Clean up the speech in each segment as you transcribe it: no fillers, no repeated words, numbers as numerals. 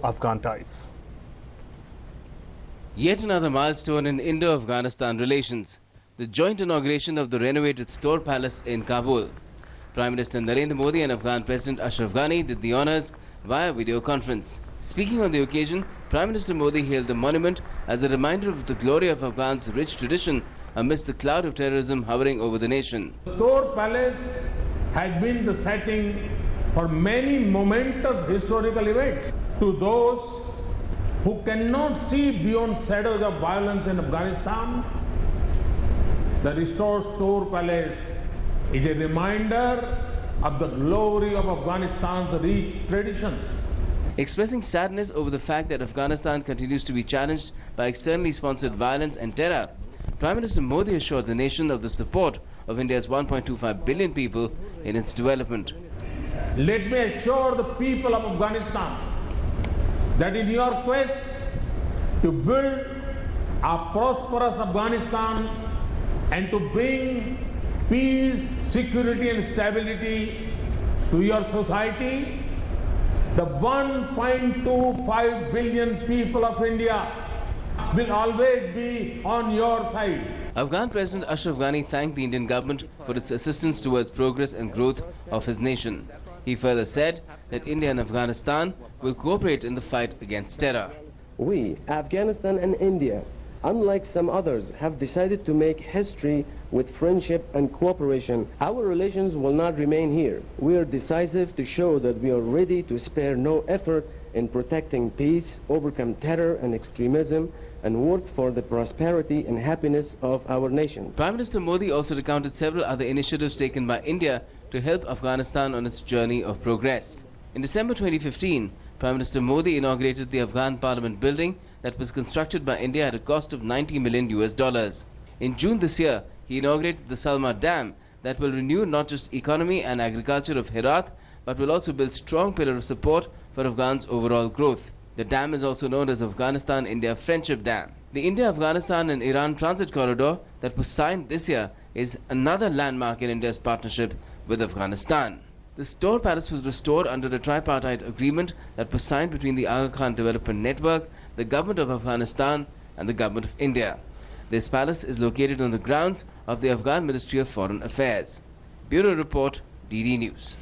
Afghan ties. Yet another milestone in Indo-Afghanistan relations, the joint inauguration of the renovated Store Palace in Kabul. Prime Minister Narendra Modi and Afghan President Ashraf Ghani did the honours via video conference. Speaking on the occasion, Prime Minister Modi hailed the monument as a reminder of the glory of Afghan's rich tradition amidst the cloud of terrorism hovering over the nation. Store Palace has been the setting for many momentous historical events. To those who cannot see beyond shadows of violence in Afghanistan, the restored Store Palace is a reminder of the glory of Afghanistan's rich traditions. Expressing sadness over the fact that Afghanistan continues to be challenged by externally sponsored violence and terror, Prime Minister Modi assured the nation of the support of India's 1.25 billion people in its development. Let me assure the people of Afghanistan that in your quest to build a prosperous Afghanistan and to bring peace, security and stability to your society, the 1.25 billion people of India will always be on your side. Afghan President Ashraf Ghani thanked the Indian government for its assistance towards progress and growth of his nation. He further said that India and Afghanistan will cooperate in the fight against terror. We, Afghanistan and India, unlike some others, have decided to make history with friendship and cooperation. Our relations will not remain here. We are decisive to show that we are ready to spare no effort in protecting peace, overcome terror and extremism, and work for the prosperity and happiness of our nations. Prime Minister Modi also recounted several other initiatives taken by India to help Afghanistan on its journey of progress. In December 2015, Prime Minister Modi inaugurated the Afghan Parliament building that was constructed by India at a cost of $90 million. In June this year, he inaugurated the Salma Dam that will renew not just economy and agriculture of Herat, but will also build strong pillar of support for Afghan's overall growth. The dam is also known as Afghanistan-India Friendship Dam. The India-Afghanistan and Iran Transit Corridor that was signed this year is another landmark in India's partnership with Afghanistan. The Store Palace was restored under a tripartite agreement that was signed between the Aga Khan Development Network, the Government of Afghanistan and the Government of India. This palace is located on the grounds of the Afghan Ministry of Foreign Affairs. Bureau Report, DD News.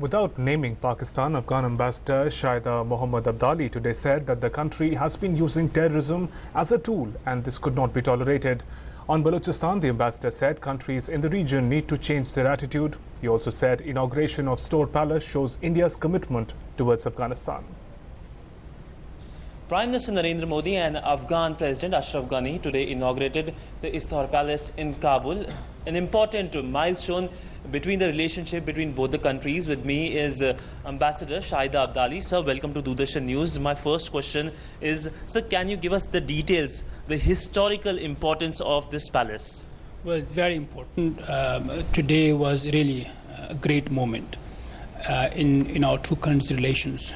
Without naming Pakistan, Afghan Ambassador Shahida Mohammad Abdali today said that the country has been using terrorism as a tool and this could not be tolerated. On Balochistan, the ambassador said countries in the region need to change their attitude. He also said inauguration of Store Palace shows India's commitment towards Afghanistan. Prime Minister Narendra Modi and Afghan President Ashraf Ghani today inaugurated the Store Palace in Kabul, an important milestone between the relationship between both the countries. With me is Ambassador Shahida Abdali. Sir, welcome to Doordarshan News. My first question is, sir, can you give us the details, the historical importance of this palace? Well, very important. Today was really a great moment in our two countries' relations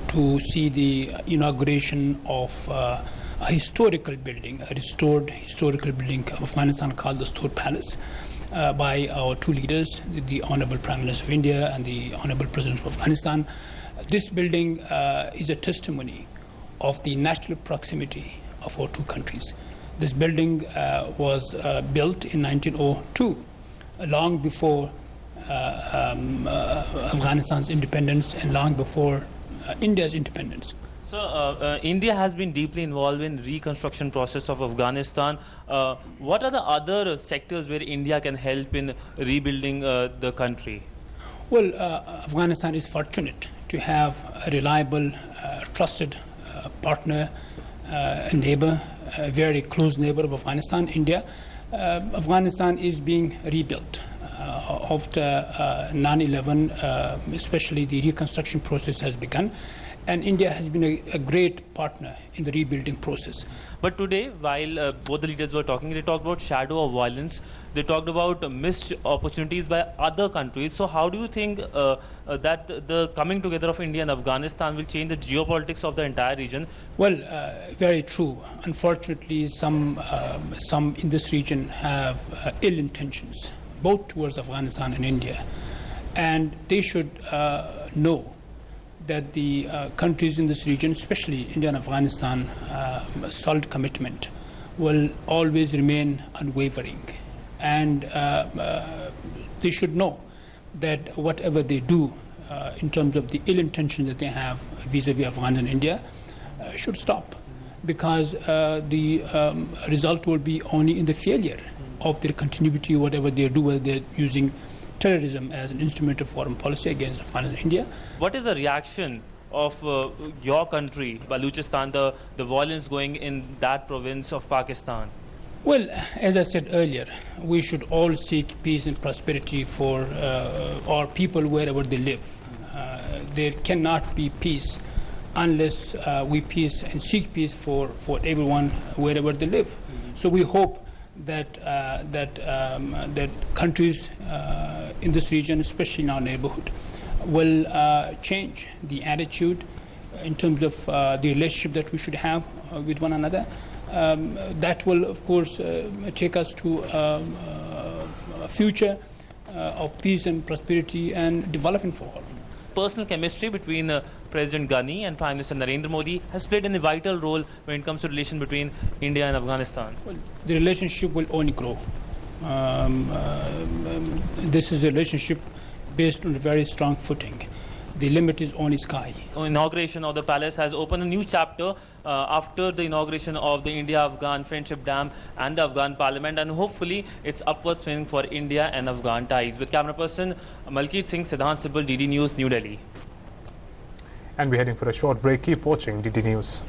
to see the inauguration of a historical building, a restored historical building of Afghanistan called the Store Palace by our two leaders, the Honorable Prime Minister of India and the Honorable President of Afghanistan. This building is a testimony of the natural proximity of our two countries. This building was built in 1902, long before Afghanistan's independence and long before India's independence. So, India has been deeply involved in reconstruction process of Afghanistan. What are the other sectors where India can help in rebuilding the country? Well, Afghanistan is fortunate to have a reliable, trusted partner, a neighbor, a very close neighbor of Afghanistan, India. Afghanistan is being rebuilt. After 9/11, especially the reconstruction process has begun, and India has been a great partner in the rebuilding process. But today, while both the leaders were talking, they talked about shadow of violence. They talked about missed opportunities by other countries. So how do you think that the coming together of India and Afghanistan will change the geopolitics of the entire region? Well, very true. Unfortunately, some in this region have ill intentions, both towards Afghanistan and India. And they should know that the countries in this region, especially India and Afghanistan, solid commitment will always remain unwavering. And they should know that whatever they do in terms of the ill intention that they have vis-a-vis Afghanistan and India should stop, because the result will be only in the failure of their continuity, whatever they do, whether they're using terrorism as an instrument of foreign policy against Afghanistan and India. What is the reaction of your country, Balochistan, the violence going in that province of Pakistan? Well, as I said earlier, we should all seek peace and prosperity for our people wherever they live. There cannot be peace unless we peace and seek peace for everyone wherever they live. So we hope that that countries in this region, especially in our neighborhood, will change the attitude in terms of the relationship that we should have with one another. That will, of course, take us to a future of peace and prosperity and development for all. Personal chemistry between President Ghani and Prime Minister Narendra Modi has played a vital role when it comes to relation between India and Afghanistan. Well, the relationship will only grow. This is a relationship based on a very strong footing. The limit is only sky. Inauguration of the palace has opened a new chapter after the inauguration of the India-Afghan Friendship Dam and the Afghan Parliament, and hopefully it's upward swing for India and Afghan ties. With camera person Malkeet Singh, Siddhant Sibal, DD News, New Delhi. And we're heading for a short break. Keep watching DD News.